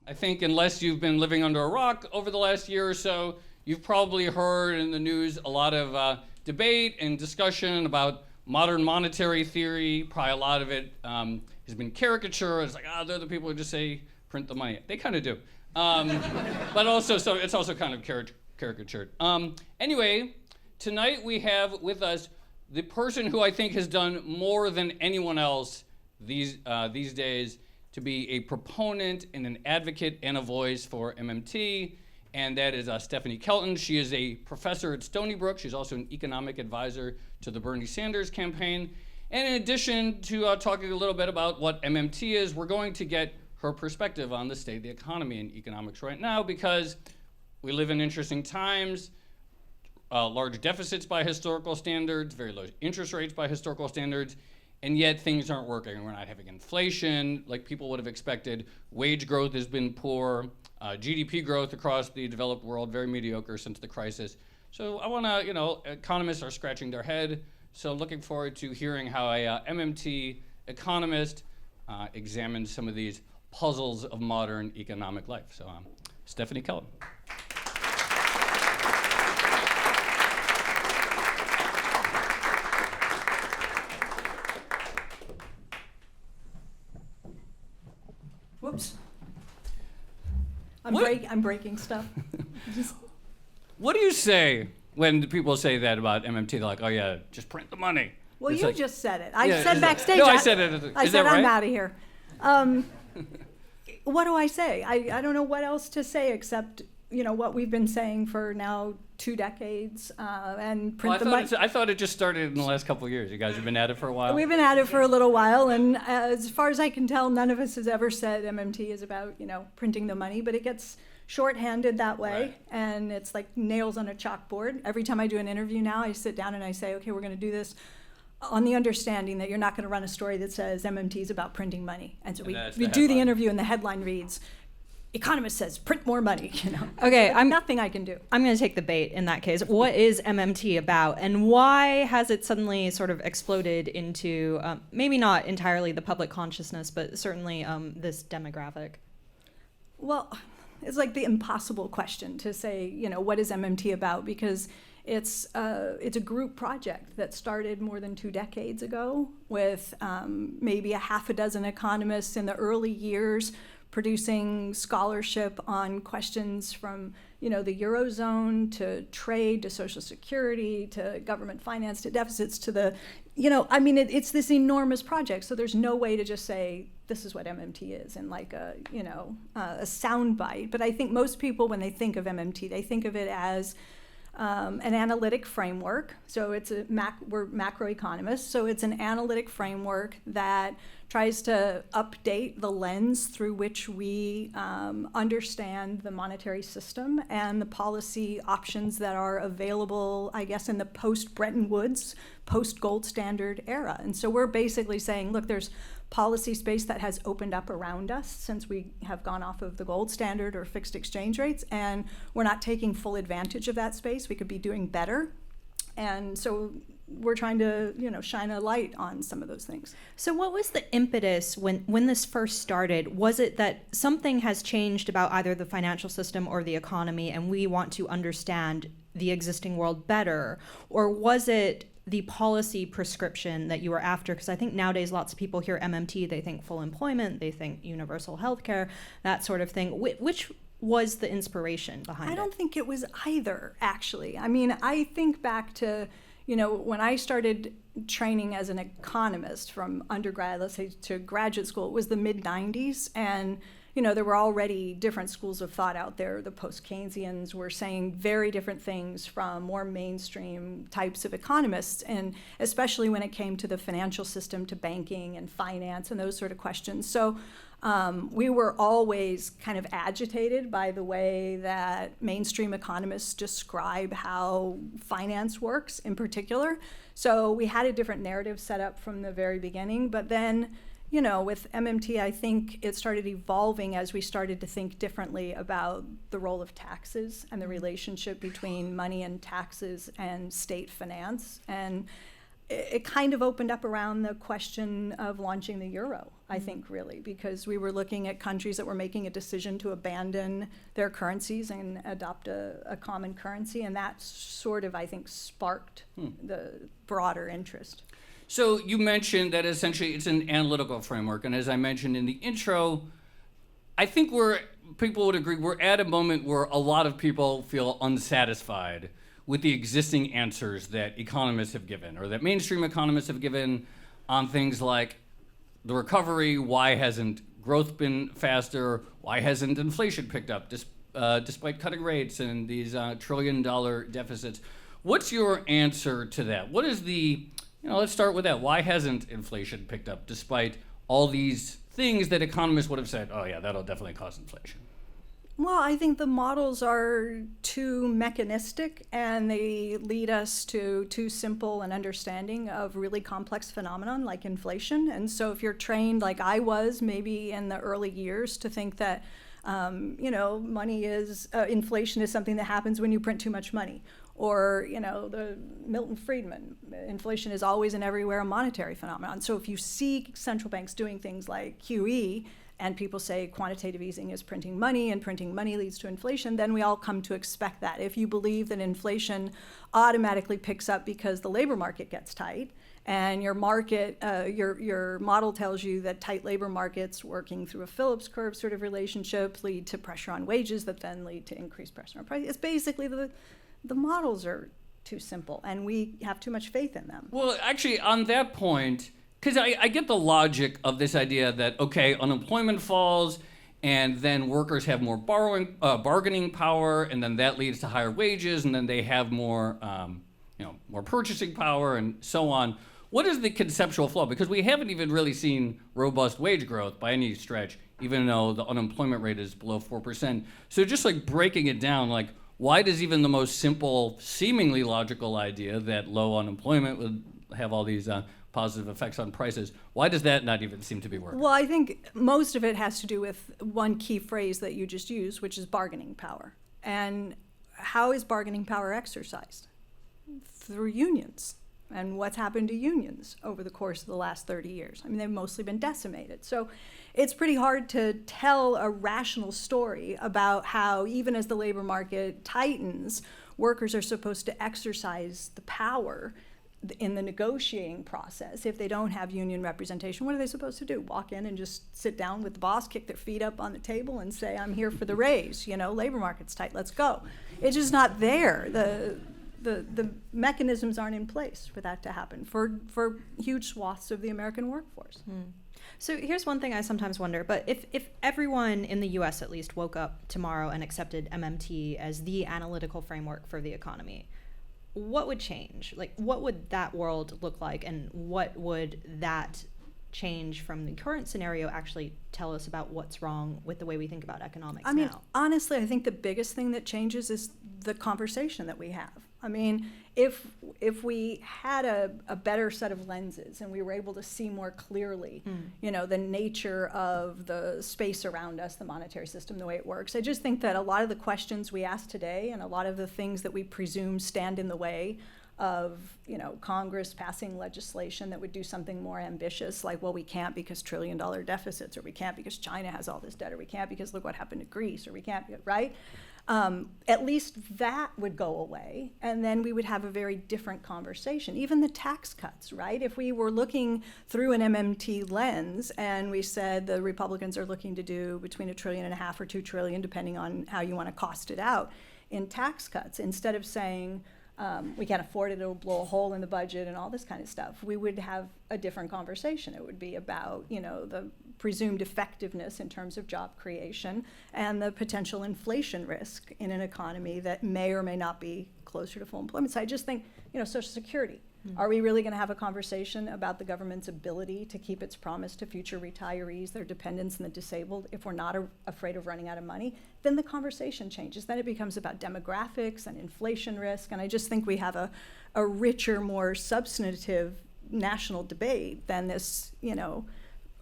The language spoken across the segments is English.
I think unless you've been living under a rock over the last year or so, you've probably heard in the news a lot of debate and discussion about modern monetary theory. Probably a lot of it has been caricature. It's like, they're the people who just say, print the money. They kind of do. But also, so it's also kind of caricatured. Anyway, tonight we have with us the person who I think has done more than anyone else these days to be a proponent and an advocate and a voice for MMT, and that is Stephanie Kelton. She is a professor at Stony Brook. She's also an economic advisor to the Bernie Sanders campaign. And in addition to talking a little bit about what MMT is, we're going to get her perspective on the state of the economy and economics right now, because we live in interesting times, large deficits by historical standards, very low interest rates by historical standards, and yet things aren't working. We're not having inflation like people would have expected. Wage growth has been poor. GDP growth across the developed world, very mediocre since the crisis. So I want to, economists are scratching their head. So looking forward to hearing how a MMT economist examines some of these puzzles of modern economic life. So Stephanie Kelton. Whoops. I'm breaking stuff. What do you say when people say that about MMT? They're like, oh yeah, just print the money. Well, it's you like, just said it. I said backstage. No, I said it. I Is said that right? I'm out of here. What do I say? I don't know what else to say except, what we've been saying for now 2 decades, and print the money. I thought it just started in the last couple of years. You guys have been at it for a while? We've been at it for a little while, and as far as I can tell, none of us has ever said MMT is about, printing the money, but it gets shorthanded that way, right. And it's like nails on a chalkboard. Every time I do an interview now, I sit down and I say, okay, we're going to do this on the understanding that you're not going to run a story that says MMT is about printing money. And so we do the interview and the headline reads, economist says print more money, Okay, I'm nothing I can do. I'm going to take the bait in that case. What is MMT about, and why has it suddenly sort of exploded into maybe not entirely the public consciousness, but certainly this demographic? Well, it's like the impossible question to say, what is MMT about? Because it's a group project that started more than 2 decades ago with maybe a half a dozen economists in the early years producing scholarship on questions from, the Eurozone to trade to Social Security to government finance to deficits to the, it's this enormous project. So there's no way to just say, this is what MMT is in like a sound bite. But I think most people, when they think of MMT, they think of it as an analytic framework. So it's we're macroeconomists. So it's an analytic framework that tries to update the lens through which we understand the monetary system and the policy options that are available, I guess, in the post-Bretton Woods, post-gold standard era. And so we're basically saying, look, there's policy space that has opened up around us since we have gone off of the gold standard or fixed exchange rates, and we're not taking full advantage of that space. We could be doing better. And so we're trying to, shine a light on some of those things. So what was the impetus when this first started? Was it that something has changed about either the financial system or the economy, and we want to understand the existing world better? Or was it the policy prescription that you were after? Because I think nowadays lots of people hear MMT, they think full employment, they think universal health care, that sort of thing. Which was the inspiration behind it? I don't think it was either, actually. I mean, I think back to, when I started training as an economist from undergrad, let's say, to graduate school, it was the mid-90s, and there were already different schools of thought out there. The post-Keynesians were saying very different things from more mainstream types of economists, and especially when it came to the financial system, to banking and finance and those sort of questions. So we were always kind of agitated by the way that mainstream economists describe how finance works in particular. So we had a different narrative set up from the very beginning, but then with MMT, I think it started evolving as we started to think differently about the role of taxes and the relationship between money and taxes and state finance. And it kind of opened up around the question of launching the euro. I think, really, because we were looking at countries that were making a decision to abandon their currencies and adopt a common currency, and that sort of, I think, sparked the broader interest. So you mentioned that essentially it's an analytical framework, and as I mentioned in the intro, I think people would agree we're at a moment where a lot of people feel unsatisfied with the existing answers that economists have given, or that mainstream economists have given on things like the recovery. Why hasn't growth been faster? Why hasn't inflation picked up despite cutting rates and these trillion-dollar deficits? What's your answer to that? What is let's start with that. Why hasn't inflation picked up despite all these things that economists would have said, oh yeah, that'll definitely cause inflation? Well, I think the models are too mechanistic, and they lead us to too simple an understanding of really complex phenomenon like inflation. And so if you're trained like I was maybe in the early years to think that inflation is something that happens when you print too much money, or the Milton Friedman, inflation is always and everywhere a monetary phenomenon. So if you see central banks doing things like QE, and people say quantitative easing is printing money, and printing money leads to inflation, then we all come to expect that. If you believe that inflation automatically picks up because the labor market gets tight, and your model tells you that tight labor markets working through a Phillips curve sort of relationship lead to pressure on wages that then lead to increased pressure on price. It's basically the models are too simple, and we have too much faith in them. Well, actually, on that point, because I get the logic of this idea that, okay, unemployment falls, and then workers have more bargaining power, and then that leads to higher wages, and then they have more purchasing power, and so on. What is the conceptual flaw? Because we haven't even really seen robust wage growth by any stretch, even though the unemployment rate is below 4%. So just like breaking it down, like why does even the most simple, seemingly logical idea that low unemployment would have all these positive effects on prices, why does that not even seem to be working? Well, I think most of it has to do with one key phrase that you just used, which is bargaining power. And how is bargaining power exercised? Through unions. And what's happened to unions over the course of the last 30 years? I mean, they've mostly been decimated. So it's pretty hard to tell a rational story about how, even as the labor market tightens, workers are supposed to exercise the power in the negotiating process. If they don't have union representation, what are they supposed to do? Walk in and just sit down with the boss, kick their feet up on the table and say, I'm here for the raise, labor market's tight, let's go. It's just not there. The mechanisms aren't in place for that to happen for huge swaths of the American workforce. So here's one thing I sometimes wonder, but if everyone in the US at least woke up tomorrow and accepted MMT as the analytical framework for the economy, what would change? Like, what would that world look like, and what would that change from the current scenario actually tell us about what's wrong with the way we think about economics now? Honestly, I think the biggest thing that changes is the conversation that we have. I mean, if we had a better set of lenses and we were able to see more clearly, the nature of the space around us, the monetary system, the way it works, I just think that a lot of the questions we ask today and a lot of the things that we presume stand in the way of Congress passing legislation that would do something more ambitious, like, well, we can't because trillion-dollar deficits, or we can't because China has all this debt, or we can't because look what happened to Greece, or we can't, right? At least that would go away, and then we would have a very different conversation. Even the tax cuts, right? If we were looking through an MMT lens and we said the Republicans are looking to do between $1.5 trillion or $2 trillion, depending on how you want to cost it out, in tax cuts, instead of saying, we can't afford it, it'll blow a hole in the budget and all this kind of stuff, we would have a different conversation. It would be about, the presumed effectiveness in terms of job creation and the potential inflation risk in an economy that may or may not be closer to full employment. So I just think, Social Security. Are we really going to have a conversation about the government's ability to keep its promise to future retirees, their dependents, and the disabled if we're not afraid of running out of money? Then the conversation changes. Then it becomes about demographics and inflation risk. And I just think we have a richer, more substantive national debate than this,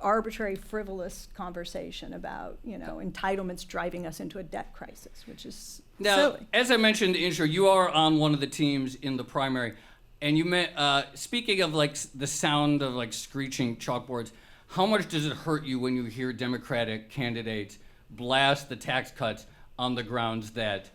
arbitrary, frivolous conversation about, entitlements driving us into a debt crisis, which is silly. As I mentioned in the intro, you are on one of the teams in the primary. And you speaking of like the sound of like screeching chalkboards, How much does it hurt you when you hear Democratic candidates blast the tax cuts on the grounds that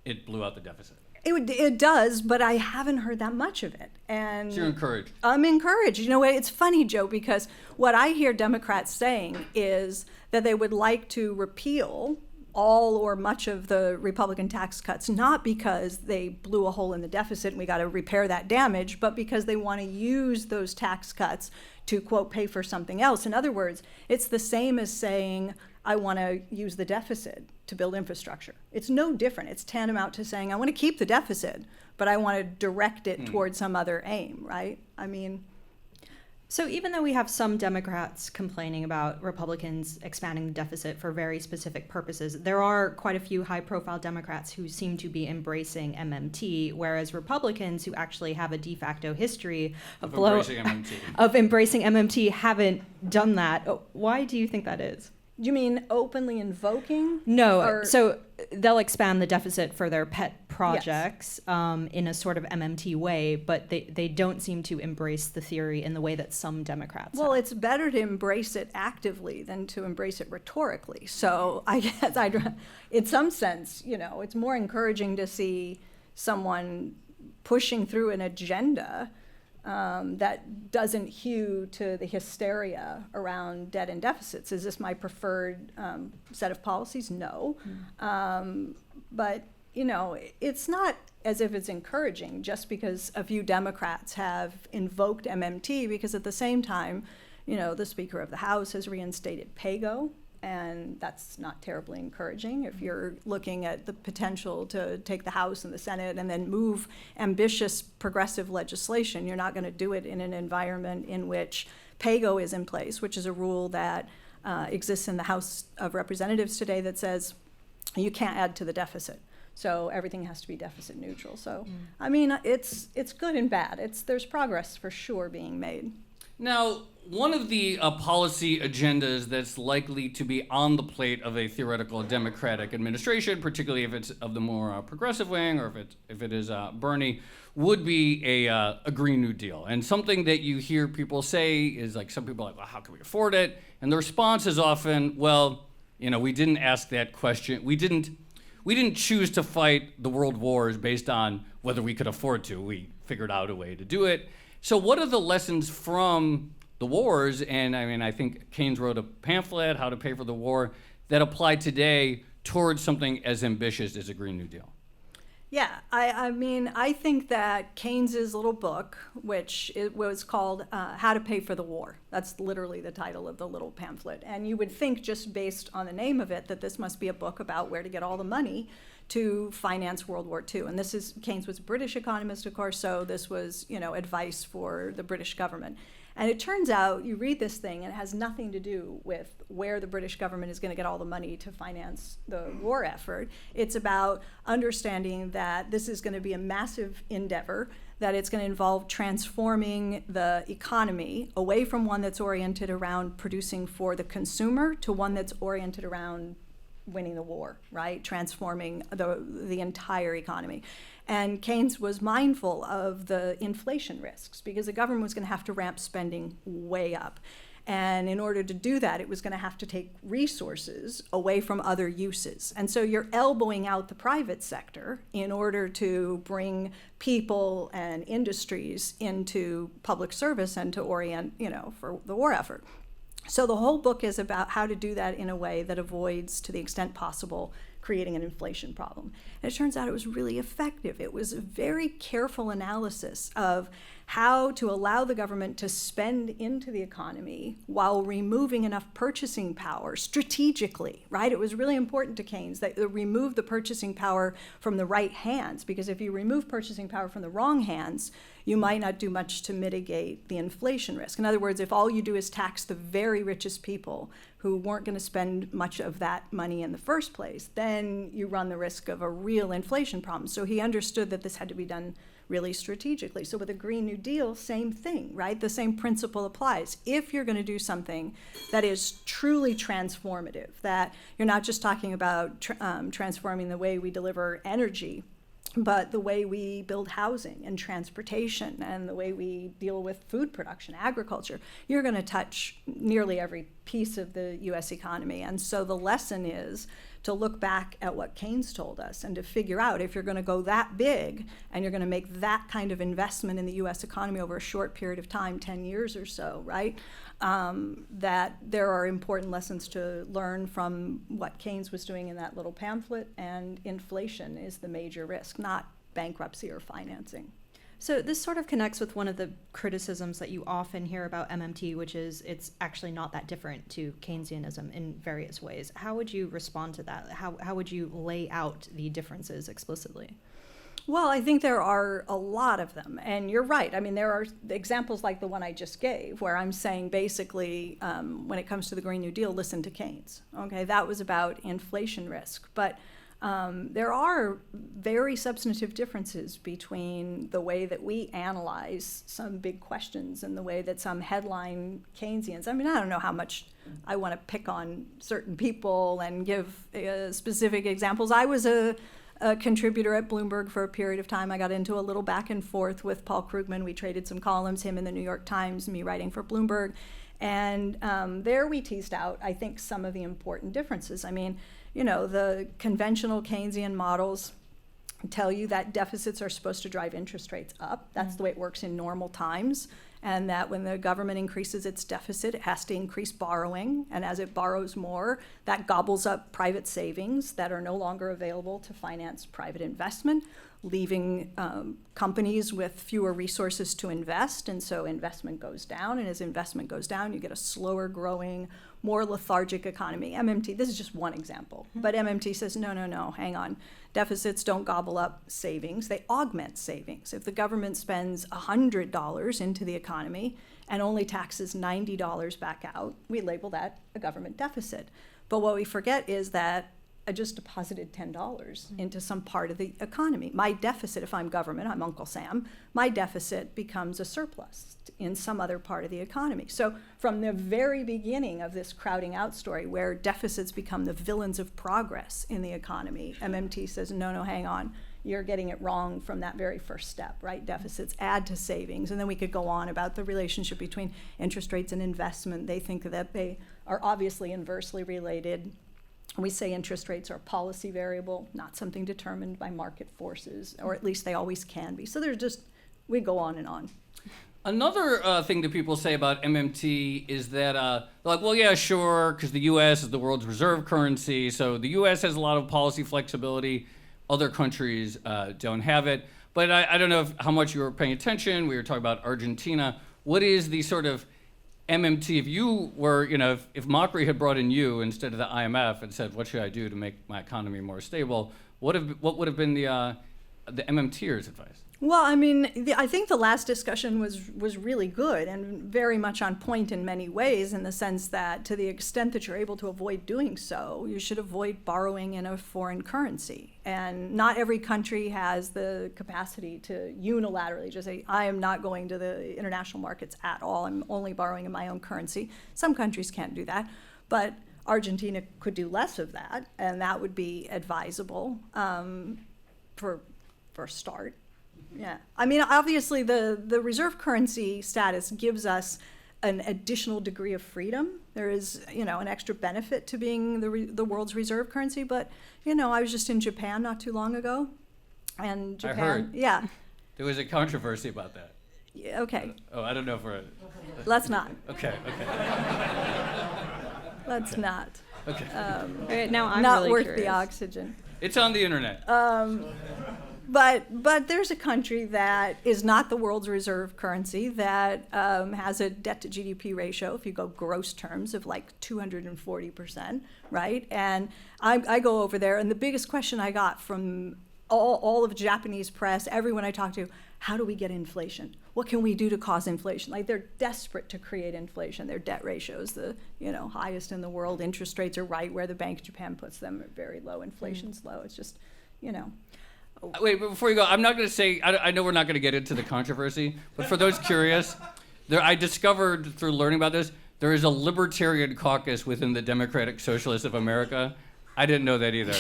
it blew out the deficit? It does, but I haven't heard that much of it. And So you're encouraged. I'm encouraged. You know what? It's funny, Joe, because what I hear Democrats saying is that they would like to repeal all or much of the Republican tax cuts, not because they blew a hole in the deficit and we got to repair that damage, but because they want to use those tax cuts to, quote, pay for something else. In other words, it's the same as saying, I want to use the deficit to build infrastructure. It's no different. It's tantamount to saying, I want to keep the deficit, but I want to direct it towards some other aim, right? I mean, So even though we have some Democrats complaining about Republicans expanding the deficit for very specific purposes, there are quite a few high-profile Democrats who seem to be embracing MMT, whereas Republicans who actually have a de facto history of embracing MMT haven't done that. Why do you think that is? you mean openly invoking? No, Or- so they'll expand the deficit for their pet projects in a sort of MMT way, but they don't seem to embrace the theory in the way that some Democrats Well, have. it's better to embrace it actively than to embrace it rhetorically. So I guess in some sense, it's more encouraging to see someone pushing through an agenda that doesn't hew to the hysteria around debt and deficits. Is this my preferred set of policies? No. But, it's not as if it's encouraging just because a few Democrats have invoked MMT, because at the same time, the Speaker of the House has reinstated PAYGO, and that's not terribly encouraging if you're looking at the potential to take the House and the Senate and then move ambitious progressive legislation. You're not going to do it in an environment in which PAYGO is in place, which is a rule that exists in the House of Representatives today that says you can't add to the deficit. So everything has to be deficit neutral. So, I mean, it's good and bad. There's progress for sure being made. Now, one of the policy agendas that's likely to be on the plate of a theoretical Democratic administration, particularly if it's of the more progressive wing, or if it is Bernie, would be a Green New Deal. And something that you hear people say is like, some people are like, well, how can we afford it? And the response is often, well, we didn't ask that question. We didn't choose to fight the world wars based on whether we could afford to. We figured out a way to do it. So what are the lessons from the wars? And I think Keynes wrote a pamphlet, How to Pay for the War, that apply today towards something as ambitious as a Green New Deal. Yeah, I think that Keynes's little book, which it was called How to Pay for the War, that's literally the title of the little pamphlet. And you would think, just based on the name of it, that this must be a book about where to get all the money to finance World War II. And Keynes was a British economist, of course, so this was, advice for the British government. And it turns out, you read this thing, and it has nothing to do with where the British government is going to get all the money to finance the war effort. It's about understanding that this is going to be a massive endeavor, that it's going to involve transforming the economy away from one that's oriented around producing for the consumer to one that's oriented around winning the war, right? Transforming the entire economy. And Keynes was mindful of the inflation risks because the government was going to have to ramp spending way up. And in order to do that, it was going to have to take resources away from other uses. And so you're elbowing out the private sector in order to bring people and industries into public service and to orient, for the war effort. So the whole book is about how to do that in a way that avoids, to the extent possible, creating an inflation problem. And it turns out it was really effective. It was a very careful analysis of how to allow the government to spend into the economy while removing enough purchasing power strategically, right? It was really important to Keynes that they remove the purchasing power from the right hands, because if you remove purchasing power from the wrong hands, you might not do much to mitigate the inflation risk. In other words, if all you do is tax the very richest people who weren't going to spend much of that money in the first place, then you run the risk of a real inflation problem. So he understood that this had to be done really strategically. So with a Green New Deal, same thing, right? The same principle applies. If you're going to do something that is truly transformative, that you're not just talking about transforming the way we deliver energy, but the way we build housing and transportation and the way we deal with food production, agriculture, you're going to touch nearly every piece of the US economy. And so the lesson is to look back at what Keynes told us and to figure out, if you're going to go that big and you're going to make that kind of investment in the US economy over a short period of time, 10 years or so, right? That there are important lessons to learn from what Keynes was doing in that little pamphlet, and inflation is the major risk, not bankruptcy or financing. So this sort of connects with one of the criticisms that you often hear about MMT, which is it's actually not that different to Keynesianism in various ways. How would you respond to that? How would you lay out the differences explicitly? Well, I think there are a lot of them, and you're right. I mean, there are examples like the one I just gave, where I'm saying basically, when it comes to the Green New Deal, listen to Keynes. Okay, that was about inflation risk, but there are very substantive differences between the way that we analyze some big questions and the way that some headline Keynesians. I mean, I don't know how much I want to pick on certain people and give specific examples. I was a contributor at Bloomberg for a period of time. I got into a little back and forth with Paul Krugman. We traded some columns, him in the New York Times, me writing for Bloomberg. And there we teased out, I think, some of the important differences. I mean, you know, the conventional Keynesian models tell you that deficits are supposed to drive interest rates up. That's the way it works in normal times. And that when the government increases its deficit, it has to increase borrowing. And as it borrows more, that gobbles up private savings that are no longer available to finance private investment, leaving companies with fewer resources to invest. And so investment goes down. And as investment goes down, you get a slower growing, more lethargic economy. MMT, this is just one example. But MMT says, no, hang on. Deficits don't gobble up savings, they augment savings. If the government spends $100 into the economy and only taxes $90 back out, we label that a government deficit. But what we forget is that I just deposited $10 into some part of the economy. My deficit, if I'm government, I'm Uncle Sam, my deficit becomes a surplus in some other part of the economy. So from the very beginning of this crowding out story, where deficits become the villains of progress in the economy, MMT says, no, hang on. You're getting it wrong from that very first step, right? Deficits add to savings. And then we could go on about the relationship between interest rates and investment. They think that they are obviously inversely related. We say interest rates are a policy variable, not something determined by market forces, or at least they always can be. So there's just, we go on and on. Another thing that people say about MMT is that, they're like, well, yeah, sure, because the U.S. is the world's reserve currency, so the U.S. has a lot of policy flexibility. Other countries don't have it. But I don't know how much you were paying attention. We were talking about Argentina. What is the sort of MMT, if you were, you know, if Mockery had brought in you instead of the IMF and said, what should I do to make my economy more stable, what would have been the MMTers' advice? Well, I mean, I think the last discussion was really good and very much on point in many ways, in the sense that to the extent that you're able to avoid doing so, you should avoid borrowing in a foreign currency. And not every country has the capacity to unilaterally just say, I am not going to the international markets at all. I'm only borrowing in my own currency. Some countries can't do that, but Argentina could do less of that, and that would be advisable for a start. Yeah, I mean, obviously the reserve currency status gives us an additional degree of freedom. There is, you know, an extra benefit to being the world's reserve currency. But, you know, I was just in Japan not too long ago, and Japan. I heard. Yeah. There was a controversy about that. Yeah, okay. I don't know if we're. Let's not. Okay. Let's not. Okay. Right, now I'm not really worth curious. the oxygen. It's on the internet. But there's a country that is not the world's reserve currency that has a debt to GDP ratio, if you go gross terms, of like 240%, right? And I go over there, and the biggest question I got from all of Japanese press, everyone I talked to, how do we get inflation? What can we do to cause inflation? Like, they're desperate to create inflation. Their debt ratios, the highest in the world. Interest rates are right where the Bank of Japan puts them, at very low. Inflation's low. It's just, Wait, but before you go, I'm not going to say, I know we're not going to get into the controversy, but for those curious, I discovered through learning about this, there is a libertarian caucus within the Democratic Socialists of America. I didn't know that either.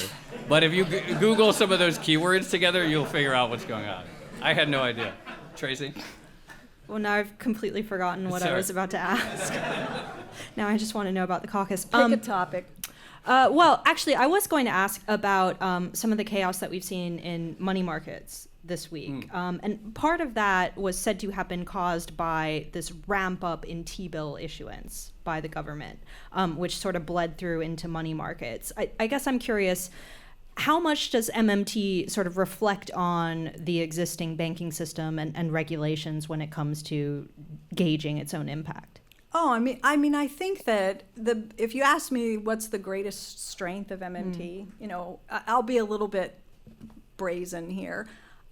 But if you Google some of those keywords together, you'll figure out what's going on. I had no idea. Tracy? Well, now I've completely forgotten what I Sorry. was about to ask. Now I just want to know about the caucus. Pick a topic. Well, actually, I was going to ask about some of the chaos that we've seen in money markets this week. And part of that was said to have been caused by this ramp up in T-bill issuance by the government, which sort of bled through into money markets. I guess I'm curious, how much does MMT sort of reflect on the existing banking system and regulations when it comes to gauging its own impact? Oh, I think that if you ask me what's the greatest strength of MMT, I'll be a little bit brazen here.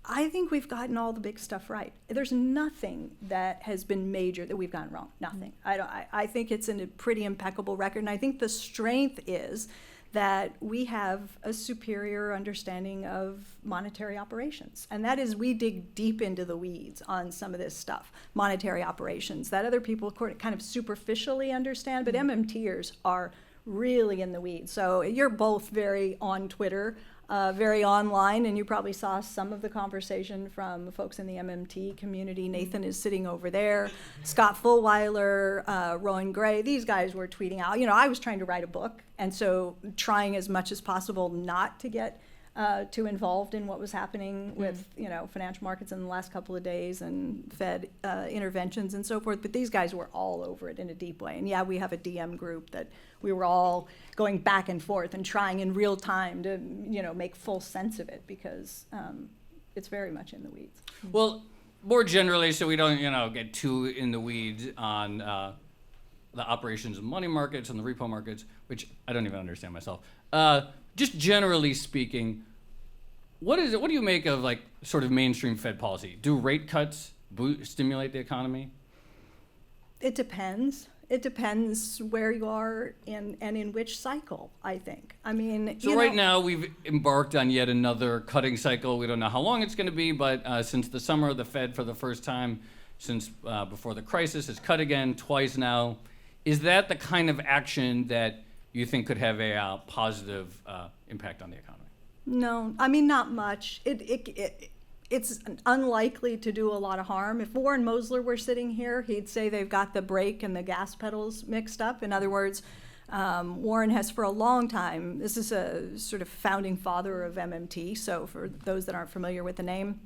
I think we've gotten all the big stuff right. There's nothing that has been major that we've gotten wrong. Nothing. I think it's a pretty impeccable record, and I think the strength is that we have a superior understanding of monetary operations. And that is, we dig deep into the weeds on some of this stuff, monetary operations, that other people kind of superficially understand, but MMTers are really in the weeds. So you're both very on Twitter, very online, and you probably saw some of the conversation from folks in the MMT community. Nathan is sitting over there, Scott Fulweiler, Rowan Gray, these guys were tweeting out. I was trying to write a book, and so trying as much as possible not to get too involved in what was happening with financial markets in the last couple of days and Fed interventions and so forth. But these guys were all over it in a deep way. And yeah, we have a DM group that we were all going back and forth and trying in real time to make full sense of it, because it's very much in the weeds. Well, more generally, so we don't get too in the weeds on the operations of money markets and the repo markets, which I don't even understand myself. Just generally speaking, what do you make of sort of mainstream Fed policy? Do rate cuts stimulate the economy? It depends. It depends where you are and in which cycle, I think. So right now we've embarked on yet another cutting cycle. We don't know how long it's going to be, but since the summer, the Fed, for the first time since before the crisis, has cut again twice now. Is that the kind of action that you think could have a positive impact on the economy? No, not much. It's unlikely to do a lot of harm. If Warren Mosler were sitting here, he'd say they've got the brake and the gas pedals mixed up. In other words, Warren has for a long time, this is a sort of founding father of MMT, so for those that aren't familiar with the name,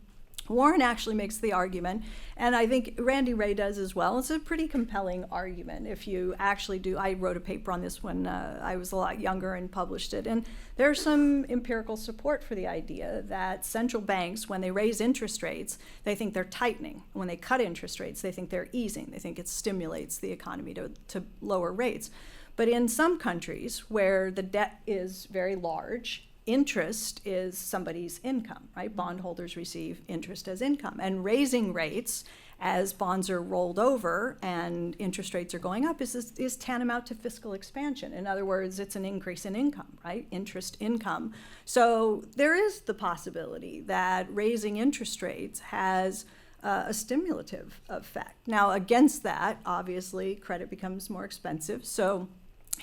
Warren actually makes the argument, and I think Randy Ray does as well. It's a pretty compelling argument if you actually do. I wrote a paper on this when I was a lot younger and published it, and there's some empirical support for the idea that central banks, when they raise interest rates, they think they're tightening. When they cut interest rates, they think they're easing. They think it stimulates the economy to lower rates. But in some countries where the debt is very large, interest is somebody's income, right? Bondholders receive interest as income. And raising rates as bonds are rolled over and interest rates are going up is tantamount to fiscal expansion. In other words, it's an increase in income, right? Interest income. So there is the possibility that raising interest rates has a stimulative effect. Now, against that, obviously, credit becomes more expensive. So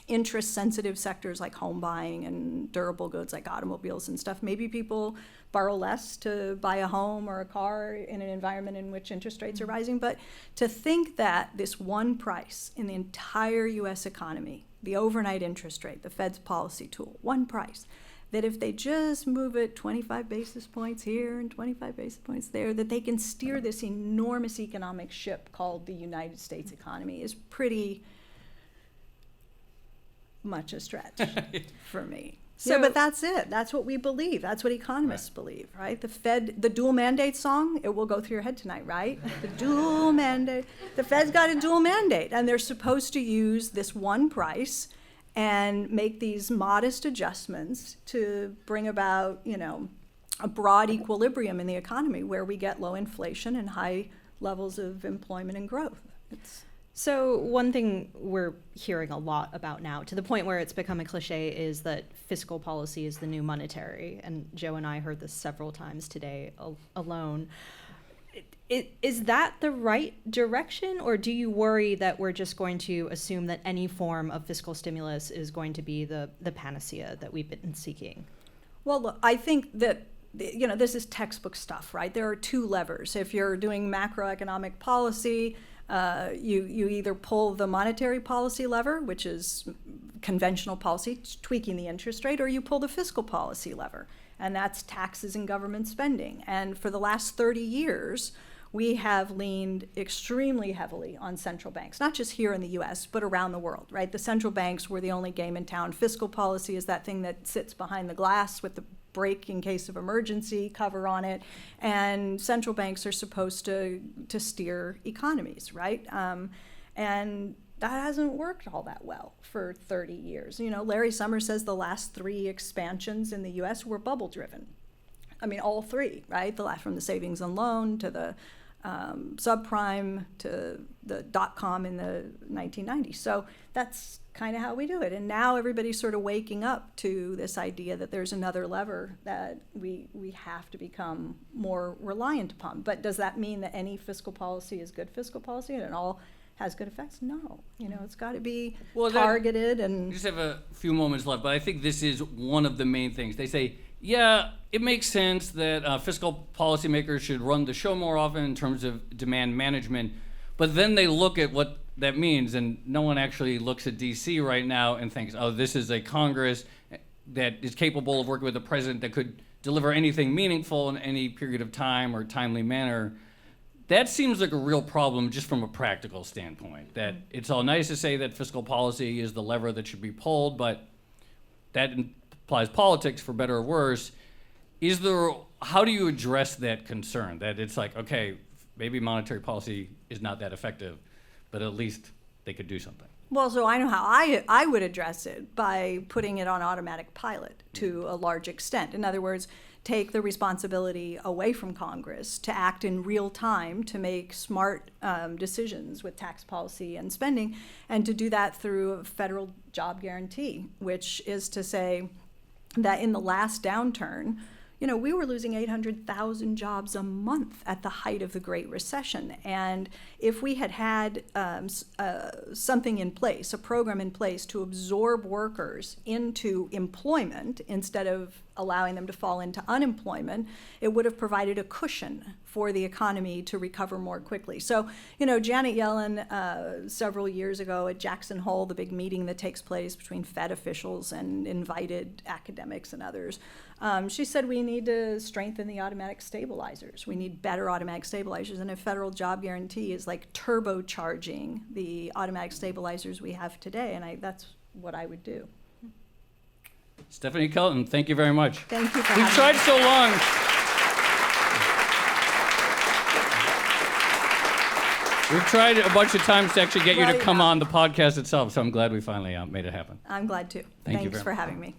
interest-sensitive sectors like home buying and durable goods like automobiles and stuff, maybe people borrow less to buy a home or a car in an environment in which interest rates are rising. But to think that this one price in the entire U.S. economy, the overnight interest rate, the Fed's policy tool, one price, that if they just move it 25 basis points here and 25 basis points there, that they can steer this enormous economic ship called the United States economy is pretty much a stretch for me. So, but that's it. That's what we believe. That's what economists believe, right? The Fed, the dual mandate song, it will go through your head tonight, right? The dual mandate. The Fed's got a dual mandate, and they're supposed to use this one price and make these modest adjustments to bring about, a broad equilibrium in the economy where we get low inflation and high levels of employment and growth. So one thing we're hearing a lot about now, to the point where it's become a cliche, is that fiscal policy is the new monetary. And Joe and I heard this several times today alone. Is that the right direction, or do you worry that we're just going to assume that any form of fiscal stimulus is going to be the panacea that we've been seeking? Well, look, I think that, this is textbook stuff, right? There are two levers. If you're doing macroeconomic policy, you either pull the monetary policy lever, which is conventional policy, tweaking the interest rate, or you pull the fiscal policy lever, and that's taxes and government spending. And for the last 30 years, we have leaned extremely heavily on central banks, not just here in the US, but around the world, right? The central banks were the only game in town. Fiscal policy is that thing that sits behind the glass with the break in case of emergency cover on it. And central banks are supposed to steer economies, right? And that hasn't worked all that well for 30 years. Larry Summers says the last 3 expansions in the US were bubble driven. I mean, all 3, right? From the savings and loan to the subprime to the dot-com in the 1990s. So that's kind of how we do it. And now everybody's sort of waking up to this idea that there's another lever that we have to become more reliant upon. But does that mean that any fiscal policy is good fiscal policy and it all has good effects? No. It's got to be targeted. And we just have a few moments left, but I think this is one of the main things. They say, yeah, it makes sense that fiscal policymakers should run the show more often in terms of demand management, but then they look at what that means, and no one actually looks at DC right now and thinks, oh, this is a Congress that is capable of working with a president that could deliver anything meaningful in any period of time or timely manner. That seems like a real problem just from a practical standpoint, that it's all nice to say that fiscal policy is the lever that should be pulled, but that implies politics, for better or worse. How do you address that concern, that it's like, okay, maybe monetary policy is not that effective, but at least they could do something? Well, so I know how I would address it, by putting it on automatic pilot to a large extent. In other words, take the responsibility away from Congress to act in real time to make smart decisions with tax policy and spending, and to do that through a federal job guarantee, which is to say that in the last downturn, we were losing 800,000 jobs a month at the height of the Great Recession. And if we had something in place, a program in place to absorb workers into employment instead of allowing them to fall into unemployment, it would have provided a cushion for the economy to recover more quickly. So, Janet Yellen, several years ago at Jackson Hole, the big meeting that takes place between Fed officials and invited academics and others, she said we need to strengthen the automatic stabilizers. We need better automatic stabilizers, and a federal job guarantee is like turbocharging the automatic stabilizers we have today, and that's what I would do. Stephanie Kelton, thank you very much. Thank you for We've tried so long. We've tried a bunch of times to actually get you to come on the podcast itself, so I'm glad we finally made it happen. I'm glad too. Thank you Thanks very for having me.